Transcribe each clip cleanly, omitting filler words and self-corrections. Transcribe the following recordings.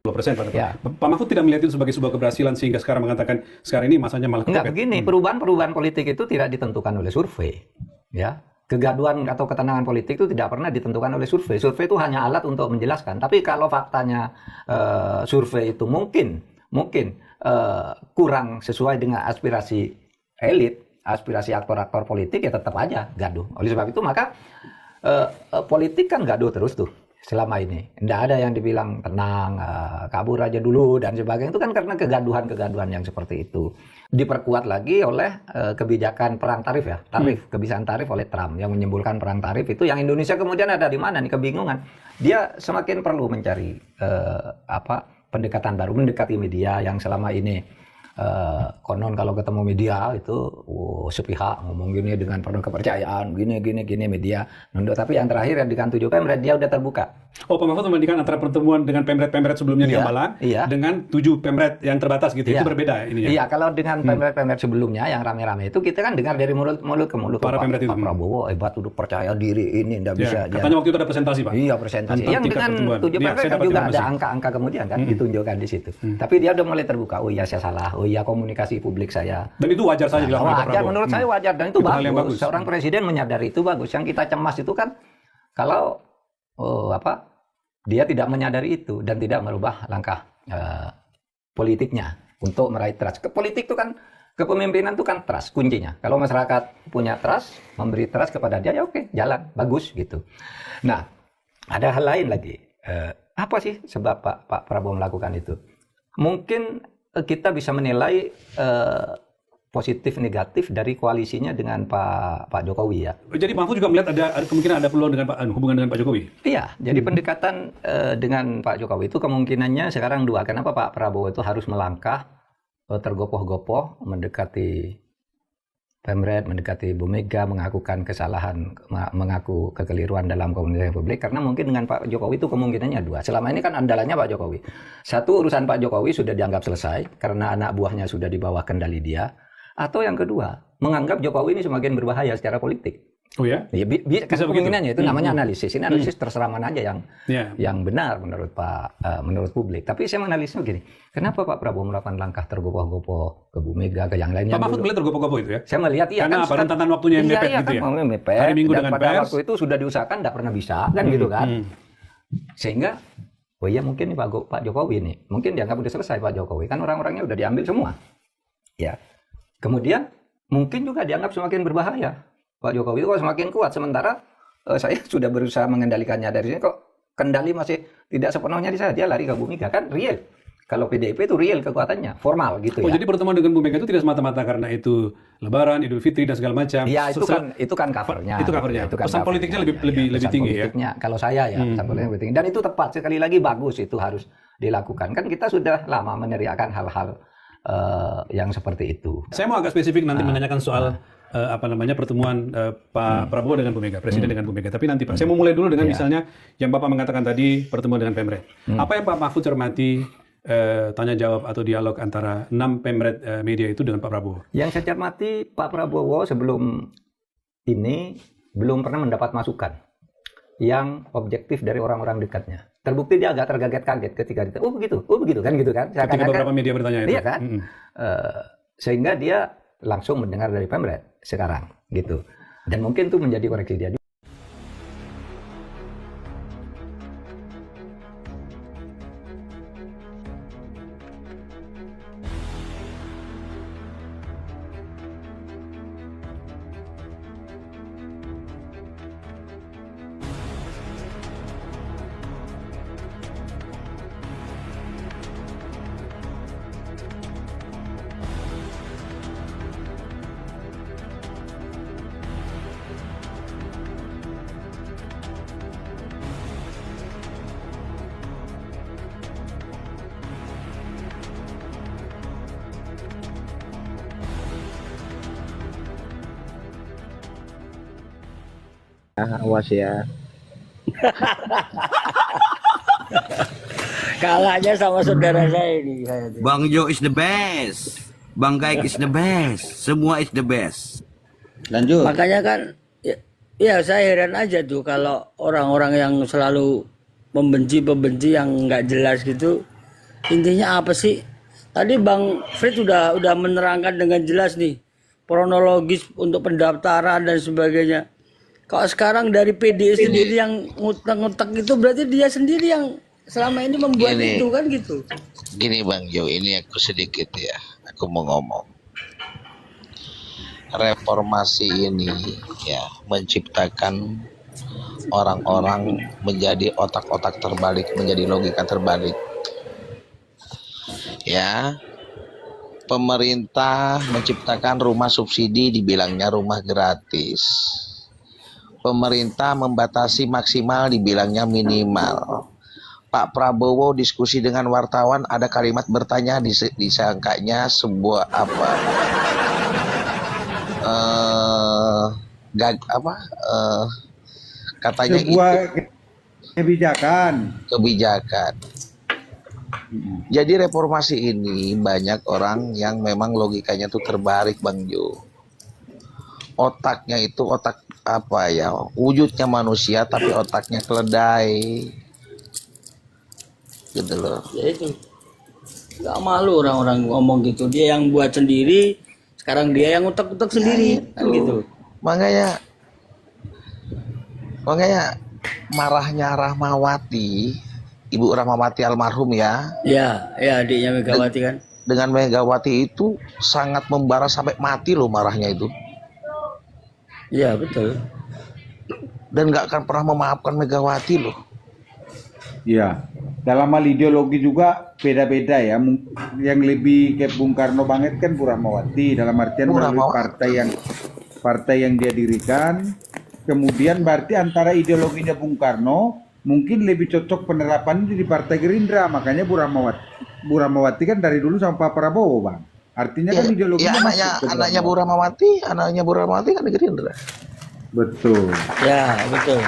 10% pada Ya. Pak Mahfud tidak melihat itu sebagai sebuah keberhasilan sehingga sekarang mengatakan sekarang ini masanya malah Enggak kepepet. begini, perubahan politik itu tidak ditentukan oleh survei. Ya. Kegaduhan atau ketenangan politik itu tidak pernah ditentukan oleh survei. Survei itu hanya alat untuk menjelaskan. Tapi kalau faktanya survei itu mungkin kurang sesuai dengan aspirasi elit, aspirasi aktor-aktor politik, ya tetap aja gaduh. Oleh sebab itu maka politik kan gaduh terus tuh selama ini. Tidak ada yang dibilang tenang, kabur aja dulu dan sebagainya. Itu kan karena kegaduhan-kegaduhan yang seperti itu. Diperkuat lagi oleh kebijakan perang tarif ya, kebijakan tarif oleh Trump yang menyembulkan perang tarif itu, yang Indonesia kemudian ada di mana nih, kebingungan. Dia semakin perlu mencari pendekatan baru, mendekati media yang selama ini konon kalau ketemu media itu sepihak ngomong gini dengan penuh kepercayaan, gini media nunduk. Tapi yang terakhir yang dengan 7 Pemret dia udah terbuka. Oh, Pak Mahfud membandingkan antara pertemuan dengan Pemret sebelumnya di Ambalan dengan 7 Pemret yang terbatas gitu. Itu berbeda ininya. Iya, kalau dengan Pemret sebelumnya yang rame-rame itu kita kan dengar dari mulut ke mulut. Para Pemret itu. Pak Prabowo hebat, udah percaya diri, ini ndak bisa. Katanya waktu itu ada presentasi, Pak. Iya, presentasi. Yang dengan 7 Pemret kan juga ada angka-angka kemudian kan ditunjukkan di situ. Tapi dia udah mulai terbuka. Oh iya, saya salah. Oh iya, komunikasi publik saya. Dan itu wajar saja dilakukan Pak Prabowo. Wajar, menurut saya wajar, dan itu bagus. Seorang presiden menyadari itu bagus. Yang kita cemas itu kan kalau dia tidak menyadari itu dan tidak merubah langkah politiknya untuk meraih trust. Politik itu kan, kepemimpinan itu kan trust kuncinya. Kalau masyarakat punya trust, memberi trust kepada dia, ya oke, jalan bagus gitu. Nah, ada hal lain lagi. Apa sih sebab Pak Prabowo melakukan itu? Mungkin kita bisa menilai positif negatif dari koalisinya dengan Pak Jokowi ya. Jadi Mahfud juga melihat ada kemungkinan ada peluang dengan hubungan dengan Pak Jokowi. Iya, jadi pendekatan dengan Pak Jokowi itu kemungkinannya sekarang dua. Kenapa Pak Prabowo itu harus melangkah tergopoh-gopoh mendekati Pemret, mendekati Bu Mega, mengakukan kesalahan, mengaku kekeliruan dalam komunikasi publik, karena mungkin dengan Pak Jokowi itu kemungkinannya dua. Selama ini kan andalannya Pak Jokowi. Satu, urusan Pak Jokowi sudah dianggap selesai karena anak buahnya sudah di bawah kendali dia. Atau yang kedua, menganggap Jokowi ini semakin berbahaya secara politik. Oh ya? Ya, kemungkinannya itu namanya analisis. Ini analisis terserah mana aja yang benar menurut menurut publik. Tapi saya menganalisisnya begini, kenapa Pak Prabowo melakukan langkah tergopoh-gopoh ke Bu Mega, ke yang lainnya? Pak Mahfud melihat tergopoh-gopoh itu ya? Saya melihat iya. Karena kan apa? Rentetan waktunya yang mepet gitu ya? Mepet, hari Minggu dan dengan pada pers. waktu itu sudah diusahakan, tidak pernah bisa kan gitu kan. Sehingga, oh iya mungkin nih Pak Jokowi ini, mungkin dianggap udah selesai Pak Jokowi, kan orang-orangnya udah diambil semua. Ya. Kemudian mungkin juga dianggap semakin berbahaya. Pak Jokowi itu kok semakin kuat, sementara saya sudah berusaha mengendalikannya dari sini, kok kendali masih tidak sepenuhnya di saya. Dia lari ke Bu Mega, kan real. Kalau PDIP itu real kekuatannya, formal gitu ya. Oh, jadi pertemuan dengan Bu Mega itu tidak semata-mata karena itu Lebaran, Idul Fitri dan segala macam. Iya, itu kan covernya. Itu covernya. Pesan politiknya lebih tinggi ya. Kalau saya ya, pesan politiknya lebih tinggi. Dan itu tepat, sekali lagi bagus, itu harus dilakukan. Kan kita sudah lama meneriakan hal-hal yang seperti itu. Saya mau agak spesifik nanti menanyakan soal pertemuan Pak Prabowo dengan Bu Mega, Presiden dengan Bu Mega. Tapi nanti Pak, saya mau mulai dulu dengan misalnya yang Bapak mengatakan tadi pertemuan dengan Pemret. Apa yang Pak Mahfud cermati tanya jawab atau dialog antara 6 Pemret media itu dengan Pak Prabowo? Yang saya cermati, Pak Prabowo sebelum ini belum pernah mendapat masukan yang objektif dari orang-orang dekatnya. Terbukti dia agak terkaget-kaget ketika ditanya, oh begitu kan gitu kan. Ketika beberapa media bertanya itu. Iya kan. Sehingga dia langsung mendengar dari Pemret sekarang gitu. Dan mungkin itu menjadi koreksi dia. Awas ya. Kalahnya sama saudara saya ini. Bang Jo is the best. Bang Gaik is the best. Semua is the best. Lanjut. Makanya kan ya saya heran aja tuh kalau orang-orang yang selalu membenci yang nggak jelas gitu intinya apa sih? Tadi Bang Frit udah menerangkan dengan jelas nih kronologis untuk pendaftaran dan sebagainya. Kalau sekarang dari PDI sendiri yang ngutek-ngutek itu berarti dia sendiri yang selama ini membuat Gini. itu kan gitu. Gini Bang Jo, ini aku sedikit ya, aku mau ngomong. Reformasi ini ya menciptakan orang-orang menjadi otak-otak terbalik, menjadi logika terbalik. Ya, pemerintah menciptakan rumah subsidi dibilangnya rumah gratis. Pemerintah membatasi maksimal dibilangnya minimal. Pak Prabowo diskusi dengan wartawan ada kalimat bertanya disangkanya sebuah apa katanya sebuah itu kebijakan. Jadi reformasi ini banyak orang yang memang logikanya tuh terbalik Bang Jo. Otaknya itu otak apa ya, wujudnya manusia tapi otaknya keledai gitu loh. Ya itu. Gak malu orang-orang ngomong gitu. Dia yang buat sendiri, sekarang dia yang utek-utek sendiri kan gitu. Makanya marahnya Rahmawati, Ibu Rahmawati almarhum ya, Ya adiknya Megawati kan. dengan Megawati itu sangat membara sampai mati loh marahnya itu. Iya betul. Dan nggak akan pernah memaafkan Megawati loh. Ya, dalam hal ideologi juga beda-beda ya. Yang lebih kayak Bung Karno banget kan Bu Rahmawati, dalam artian Bu melalui Rahmawati. partai yang dia dirikan. Kemudian berarti antara ideologinya Bung Karno mungkin lebih cocok penerapannya di Partai Gerindra. Makanya Bu Rahmawati kan dari dulu sama Pak Prabowo, Bang. Artinya kan ideologinya Ya, masuk ke anaknya Bu Rahmawati kan di Gerindra. Betul. Ya betul.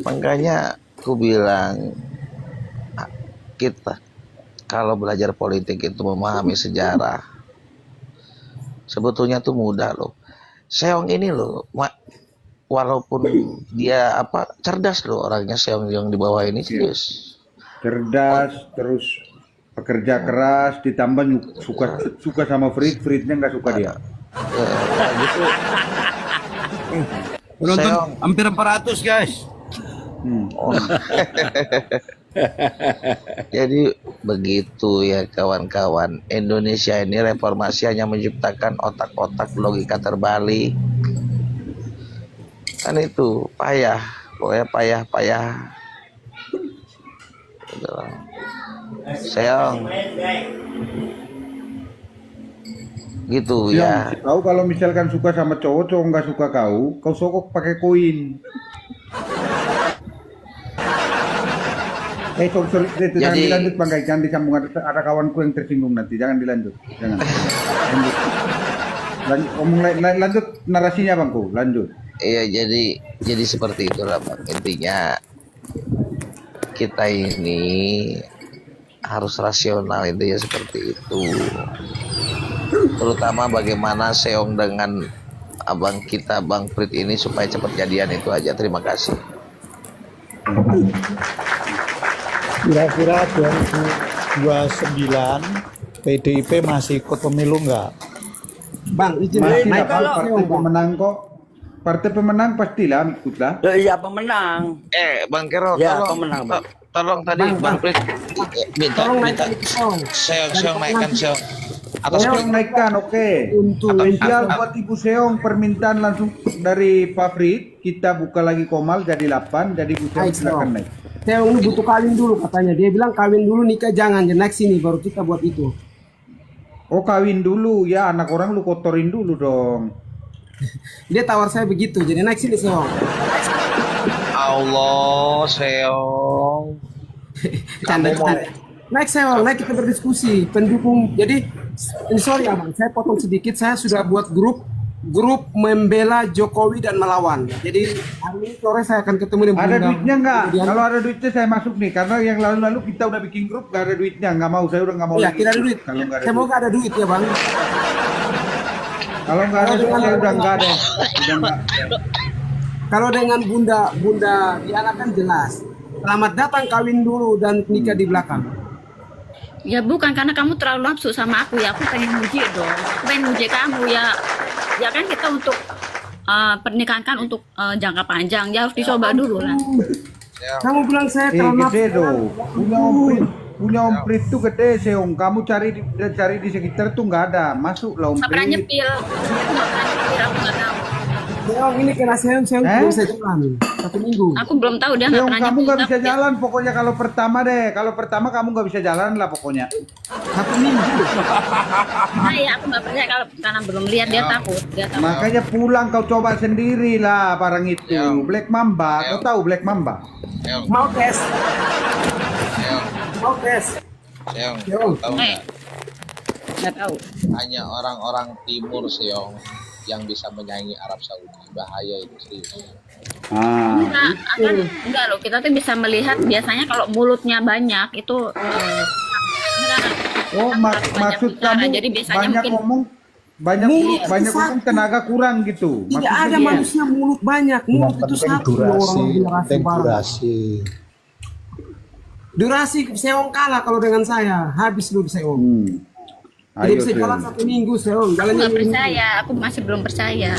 Makanya aku bilang kita kalau belajar politik itu memahami sejarah sebetulnya tuh mudah loh. Seong ini loh, walaupun dia cerdas loh orangnya, Seong yang di bawah ini serius. Cerdas, terus pekerja keras, ditambah suka sama Fritnya nggak suka dia. Gitu. Penonton Seong. hampir 400 guys. Oh. Jadi begitu ya kawan-kawan. Indonesia ini reformasi hanya menciptakan otak-otak logika terbalik. Kan itu payah, pokoknya payah. Gitu. Seong. Gitu ya. Kau kalau misalkan suka sama cowok nggak suka kau sokok pakai koin. Sorry, itu jangan dilanjut Bang Gai, jangan disambung, ada kawanku yang tersinggung nanti, jangan dilanjut, jangan. Lanjut narasinya Bangku, lanjut. Iya, jadi seperti itulah Bang. Intinya kita ini harus rasional, intinya seperti itu. Terutama bagaimana Seong dengan abang kita Bang Frit ini supaya cepat jadian, itu aja. Terima kasih. Kira-kira 2029 PDIP masih ikut pemilu nggak? Bang, izin Masih naik dapat partai pemenang kok. Partai pemenang pastilah ikutlah. Iya pemenang. Bang Kero, Ya, tolong, pemenang, Bang. tolong tadi Bang Frit minta Seong naikkan Seong. Atas Seong naikkan, oke. Spesial buat Ibu Seong, permintaan langsung dari Pak Frit. Kita buka lagi Komal jadi 8, jadi Ibu Seong silakan naik. Seong ini butuh kawin dulu katanya. Dia bilang kawin dulu, nikah jangan. Dia naik sini baru kita buat itu. Oh kawin dulu ya, anak orang lu kotorin dulu dong. Dia tawar saya begitu. Jadi naik sini Seong. Allah, Seong. Canda. Naik Seong, naik kita berdiskusi. Pendukung. Jadi ini sorry abang, saya potong sedikit. Saya sudah buat grup membela Jokowi dan melawan. Jadi hari ini sore saya akan ketemu dengan Ada Bunda. duitnya nggak? Kemudian- Kalau ada duitnya saya masuk nih, karena yang lalu-lalu kita udah bikin grup nggak ada duitnya, nggak mau, saya udah nggak mau. Iya, lagi tidak ada ikut duit. Kalau nggak ada Semoga duit. ada duit ya bang. Kalau nggak ada duit saya udah nggak ada. Udah nggak. Kalau dengan Bunda Diana kan jelas. Selamat datang kawin dulu dan nikah di belakang. Ya bukan, karena kamu terlalu nafsu sama aku ya. Aku pengen muji dong. Aku pengen muji kamu ya. Ya kan kita untuk pernikahan kan untuk jangka panjang. Ya harus dicoba dulu lah. Kamu bilang saya terlalu nafsu. Gede dong. Punya Om Prit tuh gede Seong. Kamu cari di sekitar tuh nggak ada. Masuklah Om Nggak pernah Prit. nyepil. Aku nggak pernah nyepil. Aku nggak tahu. Seong ini kena Seong belum bisa jalan 1 minggu. Aku belum tahu dia nggak Seong, pernah kamu nyepil. nggak bisa Tapi- jalan pokoknya kalau pertama deh. Kalau pertama kamu nggak bisa jalan lah pokoknya. 1 minggu. Nah ya aku nggak percaya kalau karena belum lihat dia takut. Dia takut. Makanya pulang kau coba sendiri lah barang itu. Black Mamba, kau tahu Black Mamba? Mau tes. Mau tes. Seong, Seong. tahu Eh, nggak? nggak tahu. Hanya orang-orang timur Seong yang bisa menyaingi Arab Saudi. Bahaya itu serius. Enggak loh, kita tuh bisa melihat biasanya kalau mulutnya banyak itu Oh, maksud bicara. kamu Jadi biasanya banyak mungkin ngomong, banyak Mulut banyak satu. ngomong tenaga kurang gitu. Tidak Maksudnya ada gitu. manusia mulut banyak. Yang Mulut itu penting satu. durasi, Orang penting barang. durasi. Durasi Seong kalah kalau dengan saya. Habis dulu Seong. Jadi Ayo bisa jalan Seong. 1 minggu Seong. aku Jalannya nggak minggu. percaya, aku masih belum percaya.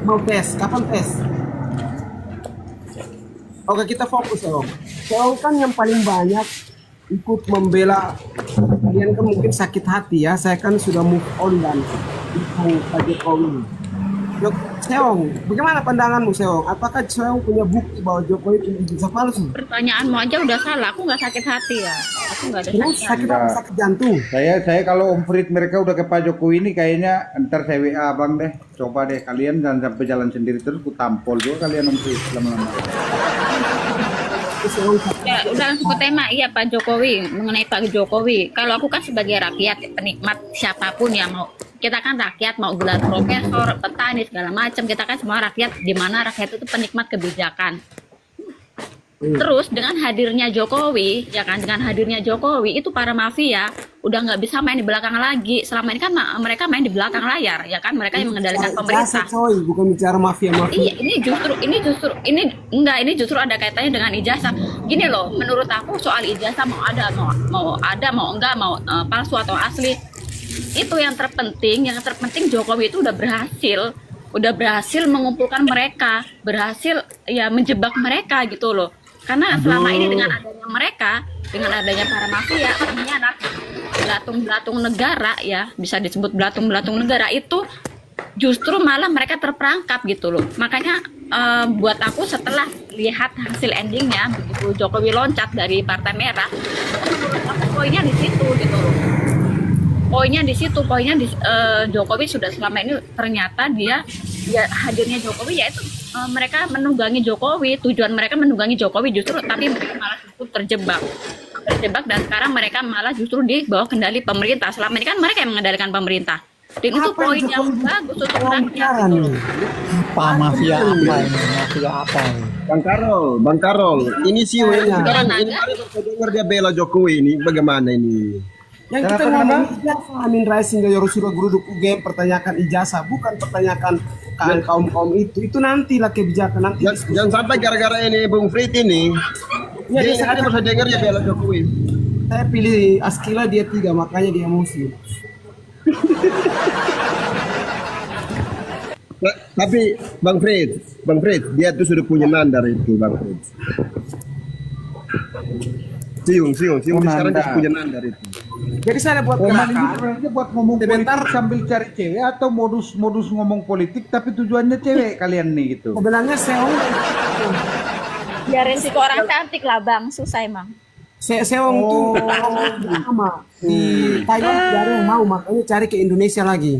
Mau tes, kapan tes? Oke, kita fokus Seong. Seong kan yang paling banyak ikut membela. Kalian kan mungkin sakit hati ya. Saya kan sudah move on dan dukung Pak Jokowi. Seong, bagaimana pandanganmu Seong? Apakah Seong punya bukti bahwa Jokowi punya ijazah palsu? Pertanyaanmu aja udah salah, aku nggak sakit hati ya. Aku nggak ada Terus sakit hati. sakit jantung. Saya kalau Om Frit mereka udah ke Pak Jokowi ini kayaknya ntar saya WA abang deh. Coba deh kalian jangan sampai jalan sendiri terus ku tampol juga kalian Om Frit lama-lama. Ya, udah langsung ke tema. Iya Pak Jokowi, mengenai Pak Jokowi. Kalau aku kan sebagai rakyat, penikmat siapapun yang mau, kita kan rakyat mau gelar profesor, petani segala macam, kita kan semua rakyat, di mana rakyat itu penikmat kebijakan. Terus dengan hadirnya Jokowi, ya kan, dengan hadirnya Jokowi itu para mafia udah nggak bisa main di belakang lagi. Selama ini kan mereka main di belakang layar, ya kan, mereka yang mengendalikan pemerintah. Coy, bukan bicara mafia-mafia. Iya, ini justru ada kaitannya dengan ijazah. Gini loh, menurut aku soal ijazah mau ada, mau enggak, mau palsu atau asli, itu yang terpenting Jokowi itu udah berhasil mengumpulkan mereka, berhasil ya menjebak mereka gitu loh. Karena selama ini dengan adanya para mafia, pengkhianat, belatung-belatung negara ya, bisa disebut belatung-belatung negara itu justru malah mereka terperangkap gitu loh. Makanya buat aku setelah lihat hasil endingnya begitu Jokowi loncat dari Partai Merah, menurut aku poinnya di situ gitu loh. Poinnya di Jokowi sudah selama ini ternyata dia hadirnya Jokowi yaitu mereka menunggangi Jokowi, tujuan mereka menunggangi Jokowi justru, tapi mereka malah justru terjebak dan sekarang mereka malah justru di bawah kendali pemerintah. Selama ini kan mereka yang mengendalikan pemerintah. Dan itu Apa poin yang yang Jokowi bagus untuk bicara rakyat gitu nih? loh. Apa mafia apa ini? Mafia apa ini? Bang Karol, ini sih ini Iya. sekarang ini saya dengar dia bela Jokowi ini bagaimana ini? Yang kita ngomong ijazah Amin Rais hingga Yorosura Geruduk UGM pertanyakan ijazah, bukan pertanyakan kaum itu nantilah kebijakan nanti. Jangan sampai gara-gara ini Bung Frit ini. Ya, Dia dia baru saya dengar dia bela Jokowi. saya pilih Askila dia 3 makanya dia muslim. Tapi Bang Frit, dia tuh sudah punya nandar itu Bang Frit. Siung, sekarang dia punya nandar itu. Jadi saya buat Oman ini gerakan. sebenarnya buat ngomong Sebentar. politik sambil cari cewek atau modus ngomong politik tapi tujuannya cewek kalian nih gitu. Sebenarnya Seong Ya resiko orang cantik lah bang, susah emang. Seong tuh sama di Thailand tidak ada yang mau, makanya cari ke Indonesia lagi.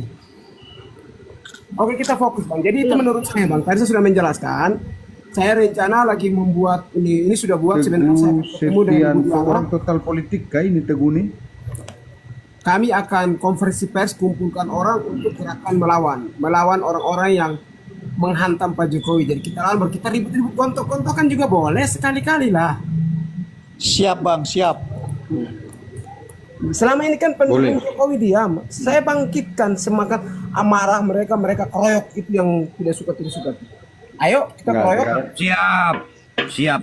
Oke, kita fokus bang. Jadi itu menurut saya bang. Tadi saya sudah menjelaskan. Saya rencana lagi membuat ini sudah buat sebentar saya ketemu dengan Sekian Budi Ana. orang total politik kah ini Teguh nih? Kami akan konferensi pers kumpulkan orang untuk gerakan melawan orang-orang yang menghantam Pak Jokowi. Jadi kita lawan, kita ribut-ribut gontok-gontokan juga boleh sekali-kali lah. Siap bang, siap. Selama ini kan pendukung Jokowi diam. Saya bangkitkan semangat amarah mereka keroyok itu yang tidak suka. Ayo kita keroyok. Siap.